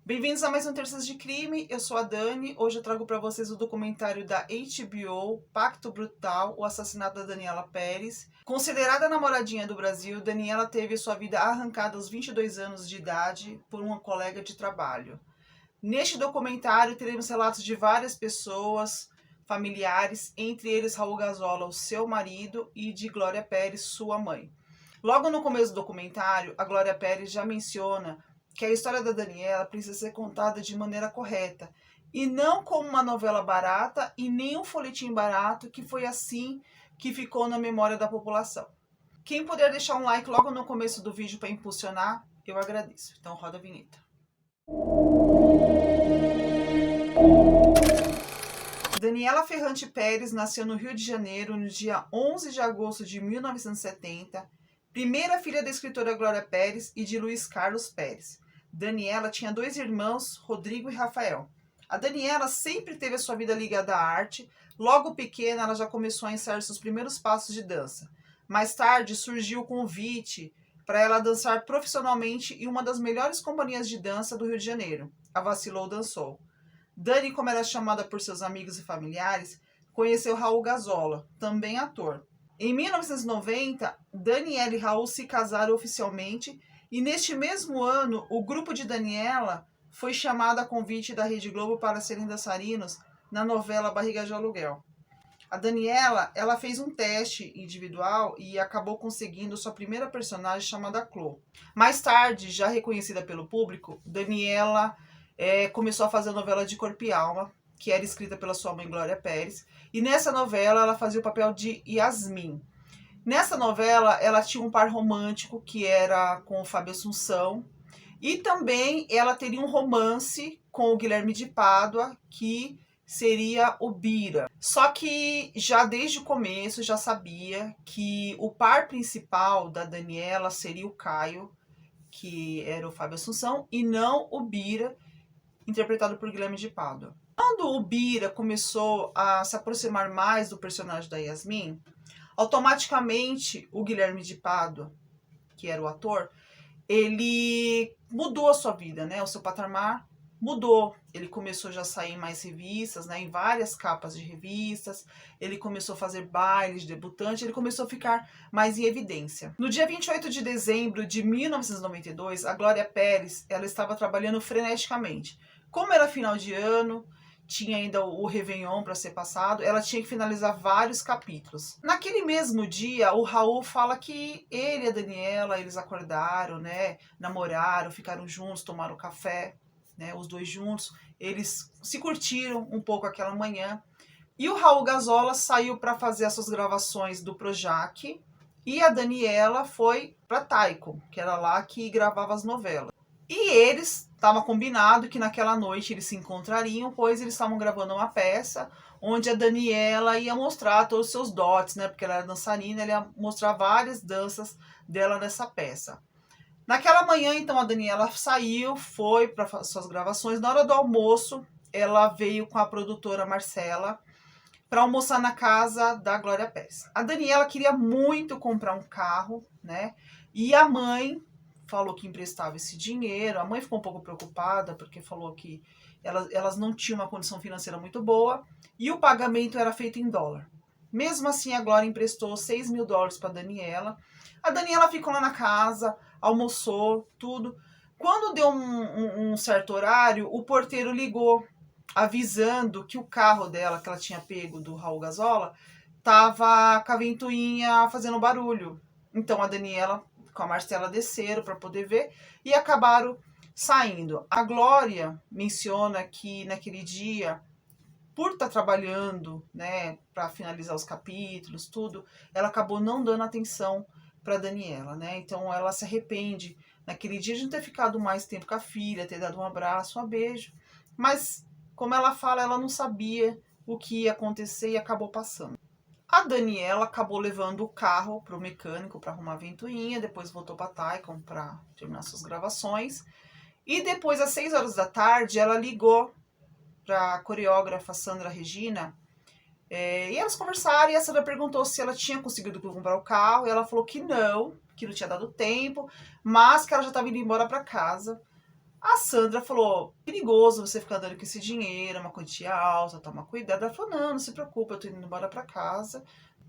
Bem-vindos a mais um Terças de Crime, eu sou a Dani. Hoje eu trago para vocês o documentário da HBO, Pacto Brutal, o assassinato da Daniela Pérez. Considerada a namoradinha do Brasil, Daniela teve sua vida arrancada aos 22 anos de idade por uma colega de trabalho. Neste documentário teremos relatos de várias pessoas, familiares, entre eles Raul Gazola, o seu marido, e de Glória Pérez, sua mãe. Logo no começo do documentário, a Glória Pérez já menciona que a história da Daniela precisa ser contada de maneira correta e não como uma novela barata e nem um folhetim barato, que foi assim que ficou na memória da população. Quem puder deixar um like logo no começo do vídeo para impulsionar, eu agradeço. Então roda a vinheta. Daniela Ferrante Pérez nasceu no Rio de Janeiro no dia 11 de agosto de 1970, primeira filha da escritora Glória Pérez e de Luiz Carlos Pérez. Daniela tinha dois irmãos, Rodrigo e Rafael. A Daniela sempre teve a sua vida ligada à arte. Logo pequena, ela já começou a ensaiar seus primeiros passos de dança. Mais tarde, surgiu o convite para ela dançar profissionalmente em uma das melhores companhias de dança do Rio de Janeiro, a Vacilou Dançou. Dani, como era chamada por seus amigos e familiares, conheceu Raul Gazola, também ator. Em 1990, Daniela e Raul se casaram oficialmente e neste mesmo ano, o grupo de Daniela foi chamado a convite da Rede Globo para serem dançarinos na novela Barriga de Aluguel. A Daniela, ela fez um teste individual e acabou conseguindo sua primeira personagem chamada Clô. Mais tarde, já reconhecida pelo público, Daniela começou a fazer a novela de Corpo e Alma, que era escrita pela sua mãe Glória Pérez, e nessa novela ela fazia o papel de Yasmin. Nessa novela ela tinha um par romântico que era com o Fábio Assunção, e também ela teria um romance com o Guilherme de Pádua, que seria o Bira. Só que já desde o começo já sabia que o par principal da Daniela seria o Caio, que era o Fábio Assunção, e não o Bira, interpretado por Guilherme de Pádua. Quando o Bira começou a se aproximar mais do personagem da Yasmin, automaticamente o Guilherme de Pádua, que era o ator, ele mudou a sua vida, né? O seu patamar mudou. Ele começou já a sair em mais revistas, né? Em várias capas de revistas. Ele começou a fazer bailes de debutante. Ele começou a ficar mais em evidência. No dia 28 de dezembro de 1992, a Glória Pérez, ela estava trabalhando freneticamente. Como era final de ano, tinha ainda o Réveillon para ser passado, ela tinha que finalizar vários capítulos. Naquele mesmo dia, o Raul fala que ele e a Daniela, eles acordaram, né, namoraram, ficaram juntos, tomaram café, né, os dois juntos, eles se curtiram um pouco aquela manhã, e o Raul Gazola saiu para fazer as suas gravações do Projac, e a Daniela foi para Taiko, que era lá que gravava as novelas. E eles estavam combinado que naquela noite eles se encontrariam, pois eles estavam gravando uma peça onde a Daniela ia mostrar todos os seus dotes, né? Porque ela era dançarina, ela ia mostrar várias danças dela nessa peça. Naquela manhã, então, a Daniela saiu, foi para suas gravações. Na hora do almoço, ela veio com a produtora Marcela para almoçar na casa da Glória Pérez. A Daniela queria muito comprar um carro, né? E a mãe falou que emprestava esse dinheiro. A mãe ficou um pouco preocupada porque falou que elas não tinham uma condição financeira muito boa e o pagamento era feito em dólar. Mesmo assim, a Glória emprestou $6.000 para a Daniela. A Daniela ficou lá na casa, almoçou, tudo. Quando deu um certo horário, o porteiro ligou avisando que o carro dela, que ela tinha pego do Raul Gazola, tava com a ventoinha fazendo barulho. Então a Daniela com a Marcela desceram para poder ver e acabaram saindo. A Glória menciona que naquele dia, por estar trabalhando, né, para finalizar os capítulos, tudo, ela acabou não dando atenção para Daniela, né? Então ela se arrepende naquele dia de não ter ficado mais tempo com a filha, ter dado um abraço, um beijo, mas como ela fala, ela não sabia o que ia acontecer e acabou passando. A Daniela acabou levando o carro para o mecânico para arrumar a ventoinha, depois voltou para a Taikon para terminar suas gravações. E depois, às 6 horas da tarde, ela ligou para a coreógrafa Sandra Regina, e elas conversaram, e a Sandra perguntou se ela tinha conseguido comprar o carro, e ela falou que não tinha dado tempo, mas que ela já estava indo embora para casa. A Sandra falou, perigoso você ficar dando com esse dinheiro, é uma quantia alta, toma cuidado. Ela falou, não se preocupa, eu tô indo embora pra casa.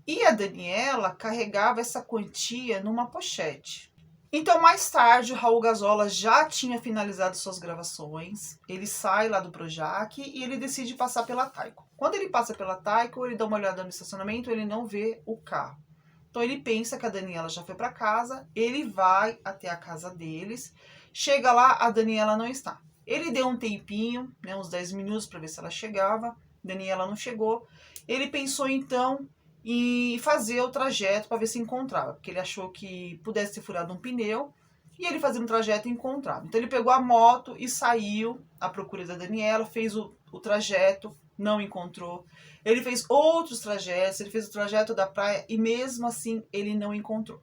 E a Daniela carregava essa quantia numa pochete. Então, mais tarde, o Raul Gazola já tinha finalizado suas gravações. Ele sai lá do Projac e ele decide passar pela Taiko. Quando ele passa pela Taiko, ele dá uma olhada no estacionamento, ele não vê o carro. Então, ele pensa que a Daniela já foi para casa, ele vai até a casa deles. Chega lá, a Daniela não está. Ele deu um tempinho, né, uns 10 minutos para ver se ela chegava. Daniela não chegou. Ele pensou, então, e fazer o trajeto para ver se encontrava, porque ele achou que pudesse ter furado um pneu e ele fazia um trajeto e encontrava. Então ele pegou a moto e saiu à procura da Daniela, fez o trajeto, não encontrou. Ele fez outros trajetos, ele fez o trajeto da praia e mesmo assim ele não encontrou.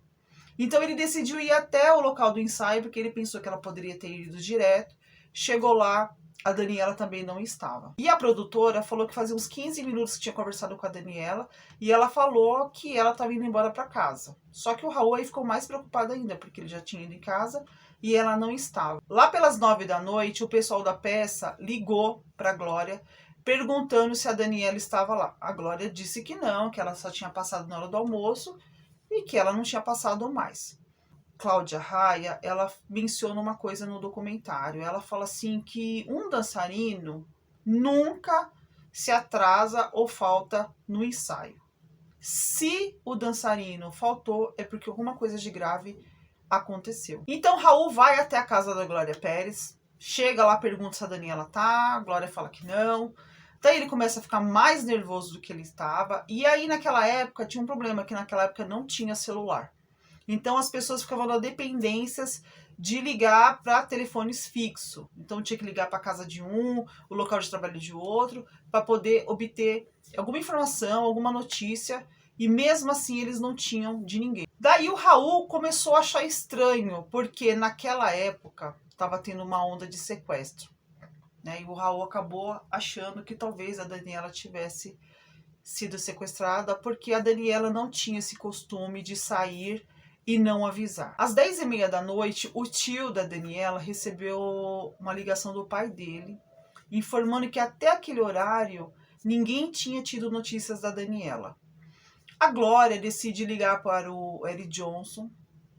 Então ele decidiu ir até o local do ensaio, porque ele pensou que ela poderia ter ido direto. Chegou lá, a Daniela também não estava. E a produtora falou que fazia uns 15 minutos que tinha conversado com a Daniela e ela falou que ela estava indo embora para casa. Só que o Raul aí ficou mais preocupado ainda, porque ele já tinha ido em casa e ela não estava. Lá pelas 9 da noite, o pessoal da peça ligou para a Glória perguntando se a Daniela estava lá. A Glória disse que não, que ela só tinha passado na hora do almoço e que ela não tinha passado mais. Cláudia Raia, ela menciona uma coisa no documentário. Ela fala assim que um dançarino nunca se atrasa ou falta no ensaio. Se o dançarino faltou, é porque alguma coisa de grave aconteceu. Então Raul vai até a casa da Glória Pérez, chega lá, pergunta se a Daniela tá, a Glória fala que não. Daí ele começa a ficar mais nervoso do que ele estava. E aí naquela época tinha um problema, que naquela época não tinha celular. Então as pessoas ficavam na dependências de ligar para telefones fixos. Então tinha que ligar para a casa de um, o local de trabalho de outro, para poder obter alguma informação, alguma notícia. E mesmo assim eles não tinham de ninguém. Daí o Raul começou a achar estranho, porque naquela época estava tendo uma onda de sequestro, né? E o Raul acabou achando que talvez a Daniela tivesse sido sequestrada, porque a Daniela não tinha esse costume de sair e não avisar. Às 10h30 da noite, o tio da Daniela recebeu uma ligação do pai dele, informando que até aquele horário ninguém tinha tido notícias da Daniela. A Glória decide ligar para o Eric Johnson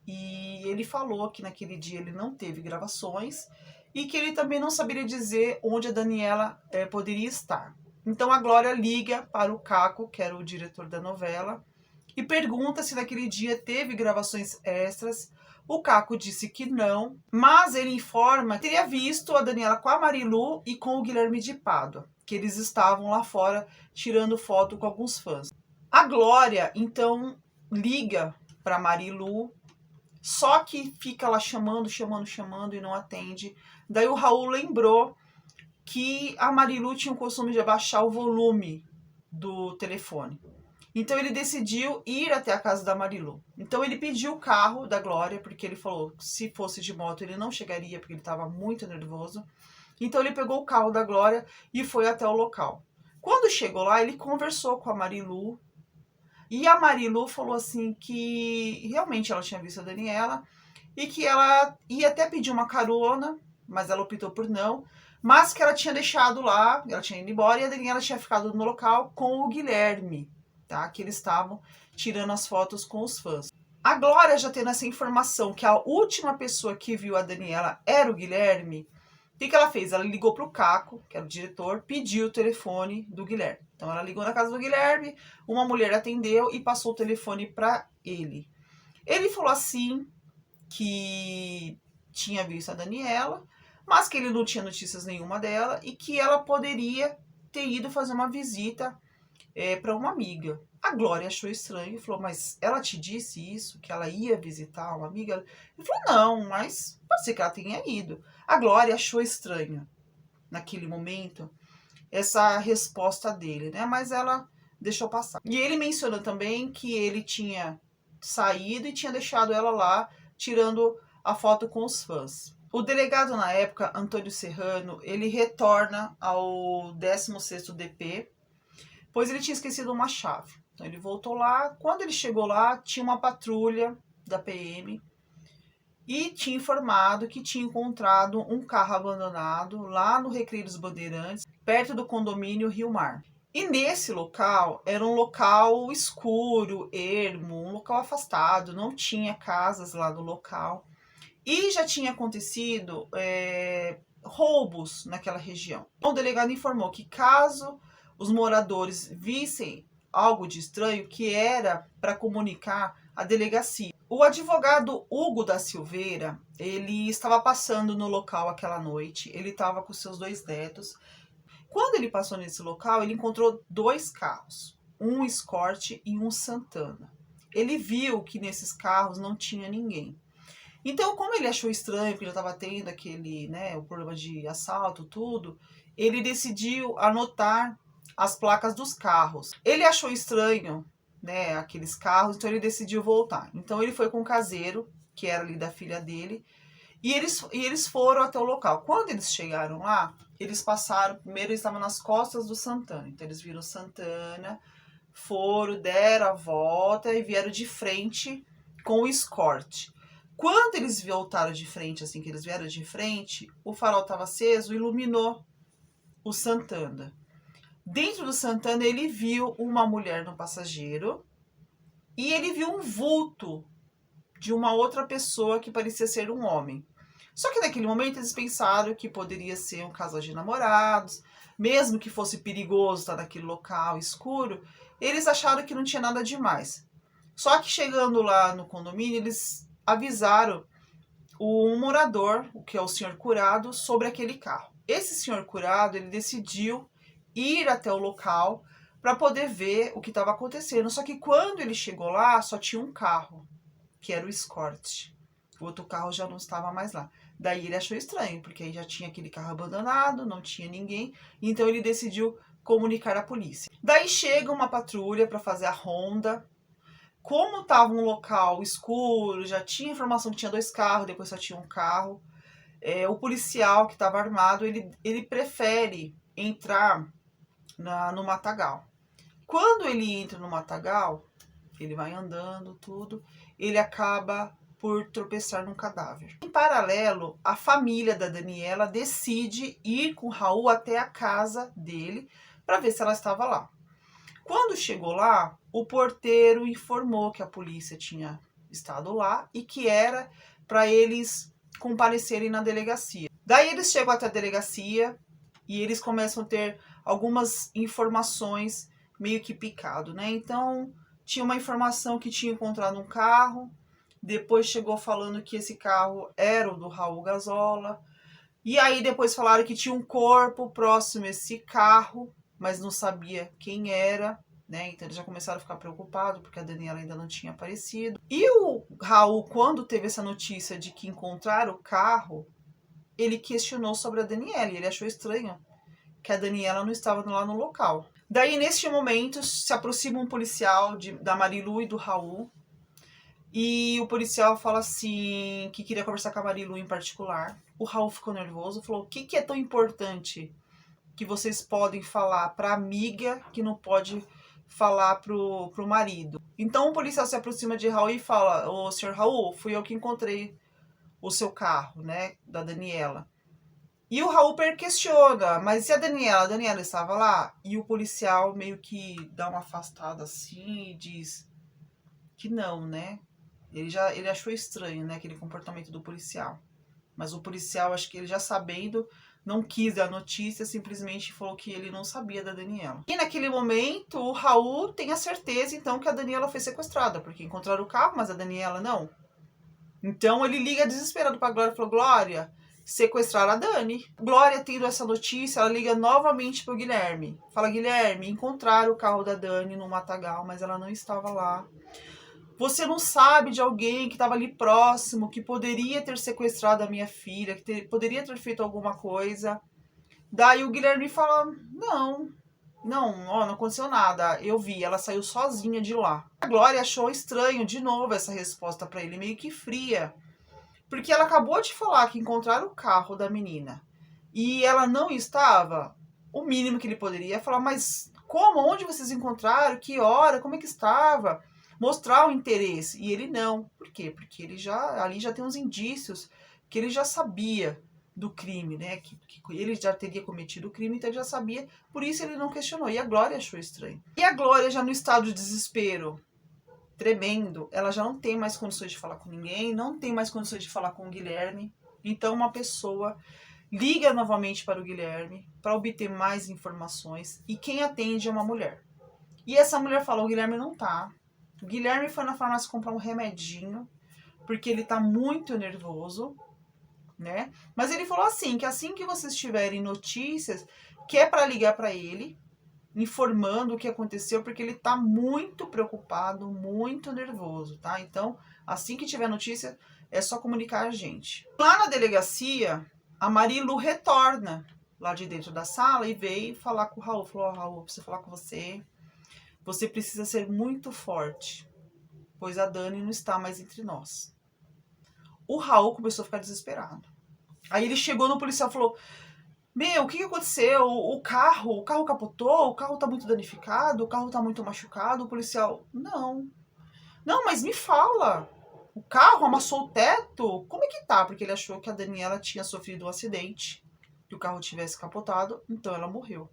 e ele falou que naquele dia ele não teve gravações e que ele também não saberia dizer onde a Daniela poderia estar. Então a Glória liga para o Caco, que era o diretor da novela, e pergunta se naquele dia teve gravações extras. O Caco disse que não, mas ele informa que teria visto a Daniela com a Marilu e com o Guilherme de Pádua, que eles estavam lá fora tirando foto com alguns fãs. A Glória, então, liga para Marilu, só que fica lá chamando e não atende. Daí o Raul lembrou que a Marilu tinha o costume de abaixar o volume do telefone. Então ele decidiu ir até a casa da Marilu. Então ele pediu o carro da Glória, porque ele falou que se fosse de moto ele não chegaria, porque ele estava muito nervoso. Então ele pegou o carro da Glória e foi até o local. Quando chegou lá, ele conversou com a Marilu. E a Marilu falou assim que realmente ela tinha visto a Daniela e que ela ia até pedir uma carona, mas ela optou por não, mas que ela tinha deixado lá, ela tinha ido embora e a Daniela tinha ficado no local com o Guilherme, tá? Que eles estavam tirando as fotos com os fãs. A Glória, já tendo essa informação que a última pessoa que viu a Daniela era o Guilherme, o que ela fez? Ela ligou para o Caco, que era o diretor, pediu o telefone do Guilherme. Então ela ligou na casa do Guilherme, uma mulher atendeu e passou o telefone para ele. Ele falou assim que tinha visto a Daniela, mas que ele não tinha notícias nenhuma dela e que ela poderia ter ido fazer uma visita para uma amiga. A Glória achou estranho e falou, mas ela te disse isso, que ela ia visitar uma amiga? Ele falou, não, mas pode ser que ela tenha ido. A Glória achou estranho, naquele momento, essa resposta dele, né? Mas ela deixou passar. E ele menciona também que ele tinha saído e tinha deixado ela lá, tirando a foto com os fãs. O delegado na época, Antônio Serrano, ele retorna ao 16º DP, pois ele tinha esquecido uma chave. Então, ele voltou lá. Quando ele chegou lá, tinha uma patrulha da PM e tinha informado que tinha encontrado um carro abandonado lá no Recreio dos Bandeirantes, perto do condomínio Rio Mar. E nesse local, era um local escuro, ermo, um local afastado, não tinha casas lá no local. E já tinha acontecido roubos naquela região. O delegado informou que caso os moradores vissem algo de estranho, que era para comunicar à delegacia. O advogado Hugo da Silveira, ele estava passando no local aquela noite, ele estava com seus 2 netos. Quando ele passou nesse local, ele encontrou 2 carros, um Escort e um Santana. Ele viu que nesses carros não tinha ninguém. Então, como ele achou estranho, que já estava tendo aquele, né, o problema de assalto, tudo, ele decidiu anotar as placas dos carros. Ele achou estranho, né, aqueles carros, então ele decidiu voltar. Então ele foi com o caseiro, que era ali da filha dele, e eles foram até o local. Quando eles chegaram lá, eles passaram, primeiro eles estavam nas costas do Santana, então eles viram Santana, foram, deram a volta e vieram de frente com o Escort. Quando eles voltaram de frente, assim que eles vieram de frente, o farol estava aceso e iluminou o Santana. Dentro do Santana, ele viu uma mulher no passageiro e ele viu um vulto de uma outra pessoa que parecia ser um homem. Só que naquele momento eles pensaram que poderia ser um casal de namorados, mesmo que fosse perigoso estar naquele local escuro, eles acharam que não tinha nada demais. Só que chegando lá no condomínio, eles avisaram um morador, que é o senhor Curado, sobre aquele carro. Esse senhor Curado, ele decidiu ir até o local para poder ver o que estava acontecendo. Só que quando ele chegou lá, só tinha um carro, que era o Escort. O outro carro já não estava mais lá. Daí ele achou estranho, porque aí já tinha aquele carro abandonado, não tinha ninguém, então ele decidiu comunicar à polícia. Daí chega uma patrulha para fazer a ronda. Como estava um local escuro, já tinha informação que tinha 2 carros, depois só tinha um carro. O policial que estava armado, ele prefere entrar no matagal. Quando ele entra no matagal, ele vai andando, tudo, ele acaba por tropeçar num cadáver. Em paralelo, a família da Daniela decide ir com o Raul até a casa dele para ver se ela estava lá. Quando chegou lá, o porteiro informou que a polícia tinha estado lá e que era para eles comparecerem na delegacia. Daí eles chegam até a delegacia e eles começam a ter algumas informações meio que picado, né? Então, tinha uma informação que tinha encontrado um carro, depois chegou falando que esse carro era o do Raul Gazola, e aí depois falaram que tinha um corpo próximo a esse carro, mas não sabia quem era, né? Então eles já começaram a ficar preocupados, porque a Daniela ainda não tinha aparecido. E o Raul, quando teve essa notícia de que encontraram o carro, ele questionou sobre a Daniela, e ele achou estranho que a Daniela não estava lá no local. Daí, neste momento, se aproxima um policial da Marilu e do Raul, e o policial fala assim, que queria conversar com a Marilu em particular. O Raul ficou nervoso, falou, o que é tão importante que vocês podem falar para a amiga que não pode falar pro marido? Então o policial se aproxima de Raul e fala, ô senhor Raul, fui eu que encontrei o seu carro, né, da Daniela. E o Raul questiona, mas e a Daniela? A Daniela estava lá? E o policial meio que dá uma afastada assim e diz que não, né? Ele achou estranho, né, aquele comportamento do policial. Mas o policial, acho que ele já sabendo, não quis dar notícia, simplesmente falou que ele não sabia da Daniela. E naquele momento, o Raul tem a certeza, então, que a Daniela foi sequestrada, porque encontraram o carro, mas a Daniela não. Então ele liga desesperado pra Glória e falou, Glória, sequestraram a Dani. Glória, tendo essa notícia, ela liga novamente pro Guilherme. Fala, Guilherme, encontraram o carro da Dani no matagal, mas ela não estava lá. Você não sabe de alguém que estava ali próximo, que poderia ter sequestrado a minha filha, que poderia ter feito alguma coisa. Daí o Guilherme fala, não aconteceu nada. Eu vi, ela saiu sozinha de lá. A Glória achou estranho de novo essa resposta para ele, meio que fria. Porque ela acabou de falar que encontraram o carro da menina e ela não estava. O mínimo que ele poderia é falar, mas como? Onde vocês encontraram? Que hora? Como é que estava? mostrar o interesse. E ele não. Por quê? Porque ali já tem uns indícios que ele já sabia do crime, né? Que ele já teria cometido o crime, então ele já sabia, por isso ele não questionou. E a Glória achou estranho. E a Glória, já no estado de desespero tremendo, ela já não tem mais condições de falar com ninguém, não tem mais condições de falar com o Guilherme. Então uma pessoa liga novamente para o Guilherme para obter mais informações, e quem atende é uma mulher. E essa mulher fala: o Guilherme não tá. O Guilherme foi na farmácia comprar um remedinho, porque ele tá muito nervoso, né? Mas ele falou assim, que assim que vocês tiverem notícias, que é para ligar para ele, informando o que aconteceu, porque ele tá muito preocupado, muito nervoso, tá? Então, assim que tiver notícia, é só comunicar a gente. Lá na delegacia, a Marilu retorna lá de dentro da sala e veio falar com o Raul. Falou: Raul, eu preciso falar com você. Você precisa ser muito forte, pois a Dani não está mais entre nós. O Raul começou a ficar desesperado. Aí ele chegou no policial e falou: meu, o que aconteceu? O carro capotou? O carro tá muito danificado? O carro tá muito machucado? O policial: não. Não, mas me fala. O carro amassou o teto? Como é que tá? Porque ele achou que a Daniela tinha sofrido um acidente, que o carro tivesse capotado, então ela morreu.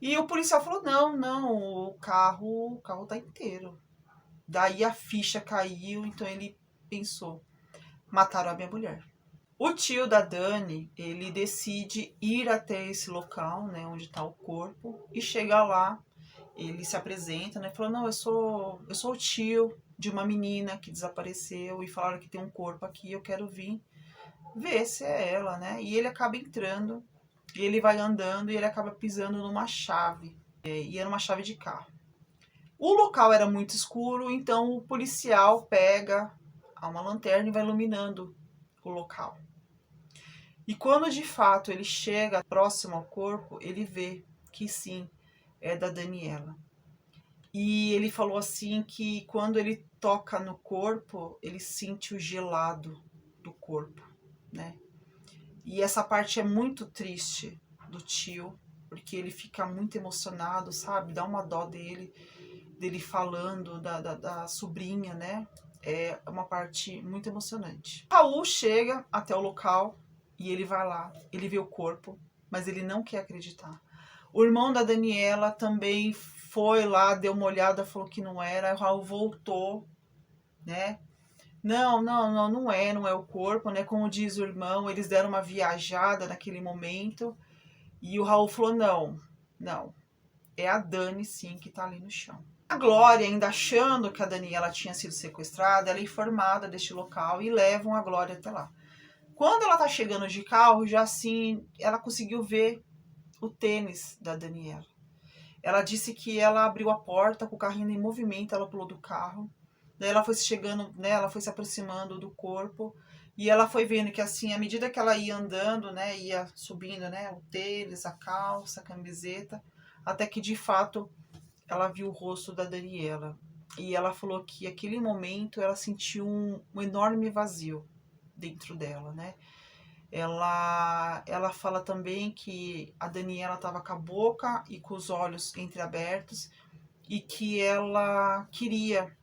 E o policial falou: não, o carro tá inteiro. Daí a ficha caiu, então ele pensou: mataram a minha mulher. O tio da Dani, ele decide ir até esse local, né, onde está o corpo, e chega lá, ele se apresenta, né, falou: não, eu sou o tio de uma menina que desapareceu e falaram que tem um corpo aqui, eu quero vir ver se é ela, né? E ele acaba entrando, e ele vai andando e ele acaba pisando numa chave, e era uma chave de carro. O local era muito escuro, então o policial pega uma lanterna e vai iluminando o local. E quando de fato ele chega próximo ao corpo, ele vê que sim, é da Daniela. E ele falou assim que quando ele toca no corpo, ele sente o gelado do corpo, né? E essa parte é muito triste do tio, porque ele fica muito emocionado, sabe? Dá uma dó dele falando da sobrinha, né? É uma parte muito emocionante. Raul chega até o local e ele vai lá, ele vê o corpo, mas ele não quer acreditar. O irmão da Daniela também foi lá, deu uma olhada, falou que não era. O Raul voltou, né? Não é o corpo, né? Como diz o irmão, eles deram uma viajada naquele momento. E o Raul falou: não, é a Dani sim que tá ali no chão. A Glória, ainda achando que a Daniela tinha sido sequestrada, ela é informada deste local e levam a Glória até lá. Quando ela tá chegando de carro, já assim, ela conseguiu ver o tênis da Daniela. Ela disse que ela abriu a porta com o carrinho em movimento, ela pulou do carro. Daí ela foi chegando, né, ela foi se aproximando do corpo e ela foi vendo que assim, à medida que ela ia andando, né, ia subindo, né, o tênis, a calça, a camiseta, até que de fato ela viu o rosto da Daniela. E ela falou que aquele momento ela sentiu um enorme vazio dentro dela, né? Ela fala também que a Daniela estava com a boca e com os olhos entreabertos e que ela queria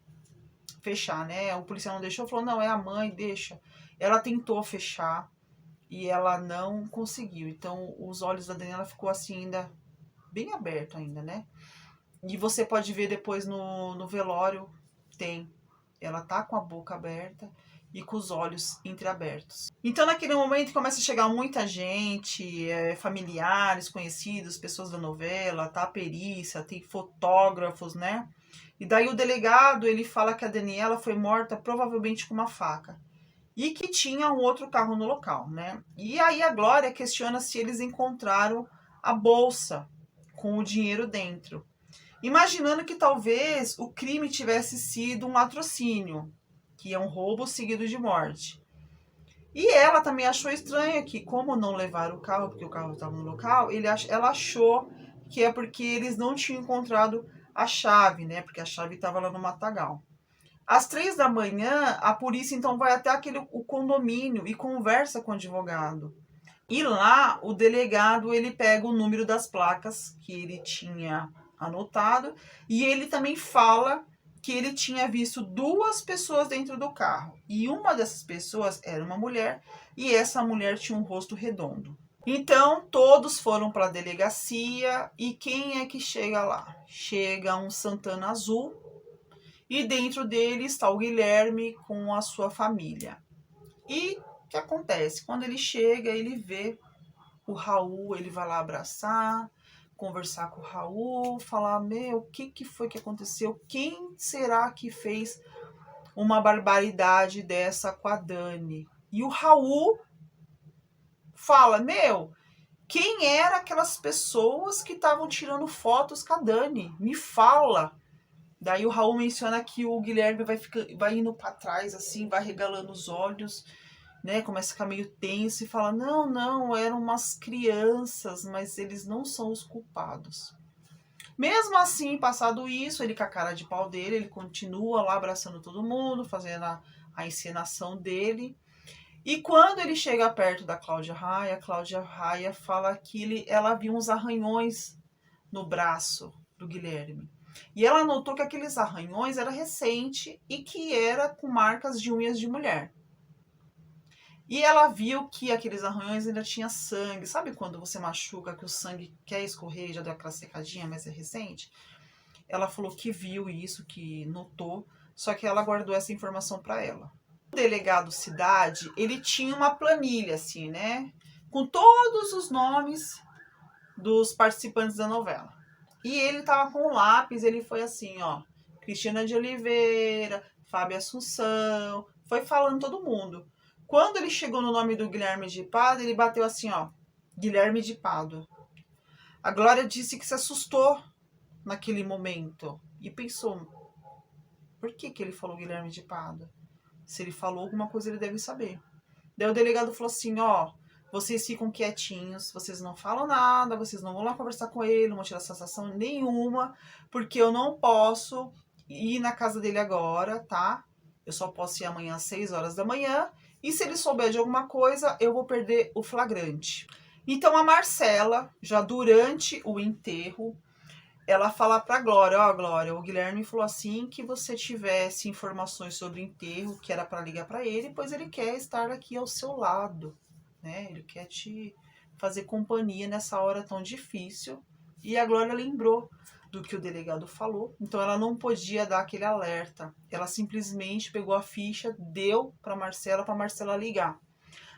fechar, né? O policial não deixou, falou: não, é a mãe, deixa. Ela tentou fechar e ela não conseguiu. Então os olhos da Daniela ficou assim ainda bem aberto ainda, né? E você pode ver depois no velório, ela tá com a boca aberta e com os olhos entreabertos. Então naquele momento começa a chegar muita gente, familiares, conhecidos, pessoas da novela, tá a perícia, tem fotógrafos, né? E daí o delegado, ele fala que a Daniela foi morta provavelmente com uma faca. E que tinha um outro carro no local, né? E aí a Glória questiona se eles encontraram a bolsa com o dinheiro dentro, imaginando que talvez o crime tivesse sido um latrocínio, que é um roubo seguido de morte. E ela também achou estranho que, como não levaram o carro, porque o carro estava no local, ela achou que é porque eles não tinham encontrado a chave, né? Porque a chave estava lá no matagal. Às 3 da manhã, a polícia então vai até o condomínio e conversa com o advogado. E lá, o delegado, ele pega o número das placas que ele tinha anotado e ele também fala que ele tinha visto 2 pessoas dentro do carro. E uma dessas pessoas era uma mulher, e essa mulher tinha um rosto redondo. Então, todos foram para a delegacia, e quem é que chega lá? Chega um Santana azul, e dentro dele está o Guilherme com a sua família. E o que acontece? Quando ele chega, ele vê o Raul, ele vai lá abraçar, conversar com o Raul, falar, meu, o que foi que aconteceu? Quem será que fez uma barbaridade dessa com a Dani? E o Raul fala, meu, quem eram aquelas pessoas que estavam tirando fotos com a Dani? Me fala. Daí o Raul menciona que o Guilherme vai indo para trás, assim, vai regalando os olhos, né? Começa a ficar meio tenso e fala, não, eram umas crianças, mas eles não são os culpados. Mesmo assim, passado isso, ele com a cara de pau dele, ele continua lá abraçando todo mundo, fazendo a encenação dele. E quando ele chega perto da Cláudia Raia, a Cláudia Raia fala que ela viu uns arranhões no braço do Guilherme. E ela notou que aqueles arranhões eram recentes e que era com marcas de unhas de mulher. E ela viu que aqueles arranhões ainda tinha sangue. Sabe quando você machuca, que o sangue quer escorrer, já deu aquela secadinha, mas é recente? Ela falou que viu isso, que notou, só que ela guardou essa informação para ela. O delegado Cidade, ele tinha uma planilha, assim, né? Com todos os nomes dos participantes da novela. E ele tava com um lápis, ele foi assim, ó. Cristina de Oliveira, Fábio Assunção, foi falando todo mundo. Quando ele chegou no nome do Guilherme de Pádua, ele bateu assim, ó. Guilherme de Pádua. A Glória disse que se assustou naquele momento. E pensou, por que ele falou Guilherme de Pádua? Se ele falou alguma coisa, ele deve saber. Daí o delegado falou assim, ó, vocês ficam quietinhos, vocês não falam nada, vocês não vão lá conversar com ele, não vão tirar sensação nenhuma, porque eu não posso ir na casa dele agora, tá? Eu só posso ir amanhã às 6 horas da manhã, e se ele souber de alguma coisa, eu vou perder o flagrante. Então a Marcela, já durante o enterro, ela fala pra Glória, ó, Glória, o Guilherme falou assim que você tivesse informações sobre o enterro, que era para ligar para ele, pois ele quer estar aqui ao seu lado, né? Ele quer te fazer companhia nessa hora tão difícil. E a Glória lembrou do que o delegado falou, então ela não podia dar aquele alerta. Ela simplesmente pegou a ficha, deu para Marcela ligar.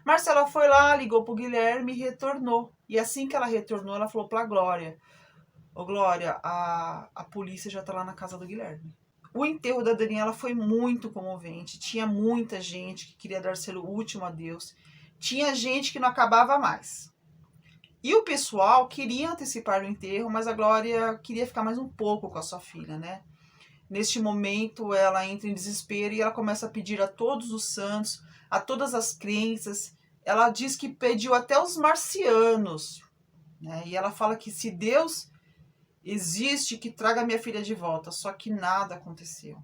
Marcela foi lá, ligou pro Guilherme e retornou. E assim que ela retornou, ela falou pra Glória, ô Glória, a polícia já tá lá na casa do Guilherme. O enterro da Daniela foi muito comovente. Tinha muita gente que queria dar seu último adeus. Tinha gente que não acabava mais. E o pessoal queria antecipar o enterro, mas a Glória queria ficar mais um pouco com a sua filha, né? Neste momento, ela entra em desespero e ela começa a pedir a todos os santos, a todas as crenças. Ela diz que pediu até os marcianos, né? E ela fala que se Deus existe, que traga minha filha de volta, só que nada aconteceu.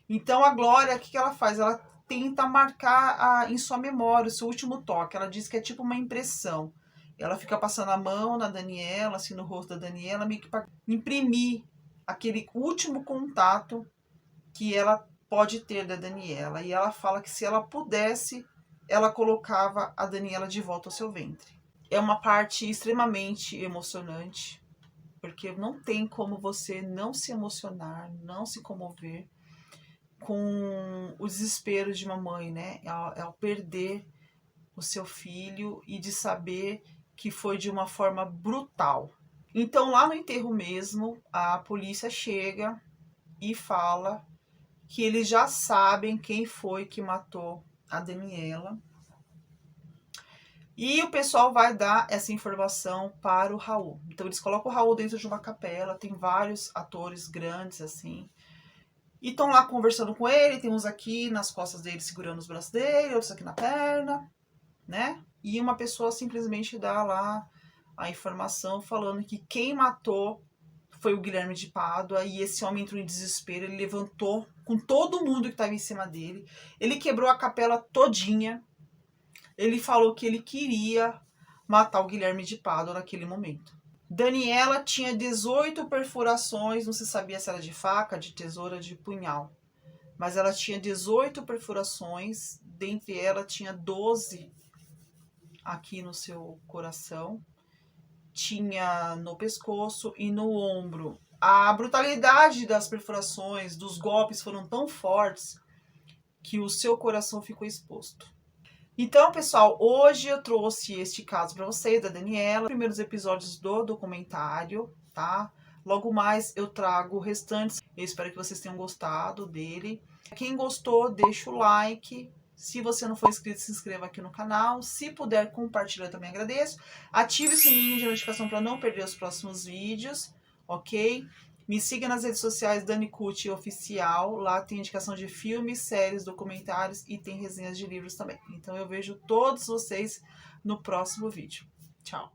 Então a Glória, o que ela faz? Ela tenta marcar em sua memória o seu último toque. Ela diz que é tipo uma impressão. Ela fica passando a mão na Daniela, assim, no rosto da Daniela, meio que para imprimir aquele último contato que ela pode ter da Daniela. E ela fala que se ela pudesse, ela colocava a Daniela de volta ao seu ventre. É uma parte extremamente emocionante, porque não tem como você não se emocionar, não se comover com os desesperos de uma mãe, né? Ao perder o seu filho e de saber que foi de uma forma brutal. Então, lá no enterro mesmo, a polícia chega e fala que eles já sabem quem foi que matou a Daniela. E o pessoal vai dar essa informação para o Raul. Então eles colocam o Raul dentro de uma capela, tem vários atores grandes assim. E estão lá conversando com ele, tem uns aqui nas costas dele segurando os braços dele, outros aqui na perna, né? E uma pessoa simplesmente dá lá a informação falando que quem matou foi o Guilherme de Pádua, e esse homem entrou em desespero, ele levantou com todo mundo que estava em cima dele, ele quebrou a capela todinha. Ele falou que ele queria matar o Guilherme de Pádua naquele momento. Daniela tinha 18 perfurações, não se sabia se era de faca, de tesoura, de punhal. Mas ela tinha 18 perfurações, dentre elas tinha 12 aqui no seu coração, tinha no pescoço e no ombro. A brutalidade das perfurações, dos golpes foram tão fortes que o seu coração ficou exposto. Então, pessoal, hoje eu trouxe este caso para vocês, da Daniela, primeiros episódios do documentário, tá? Logo mais eu trago restantes. Eu espero que vocês tenham gostado dele. Quem gostou, deixa o like. Se você não for inscrito, se inscreva aqui no canal. Se puder, compartilhar, eu também agradeço. Ative o sininho de notificação para não perder os próximos vídeos, ok? Me siga nas redes sociais Dani Cucci Oficial. Lá tem indicação de filmes, séries, documentários e tem resenhas de livros também. Então eu vejo todos vocês no próximo vídeo. Tchau!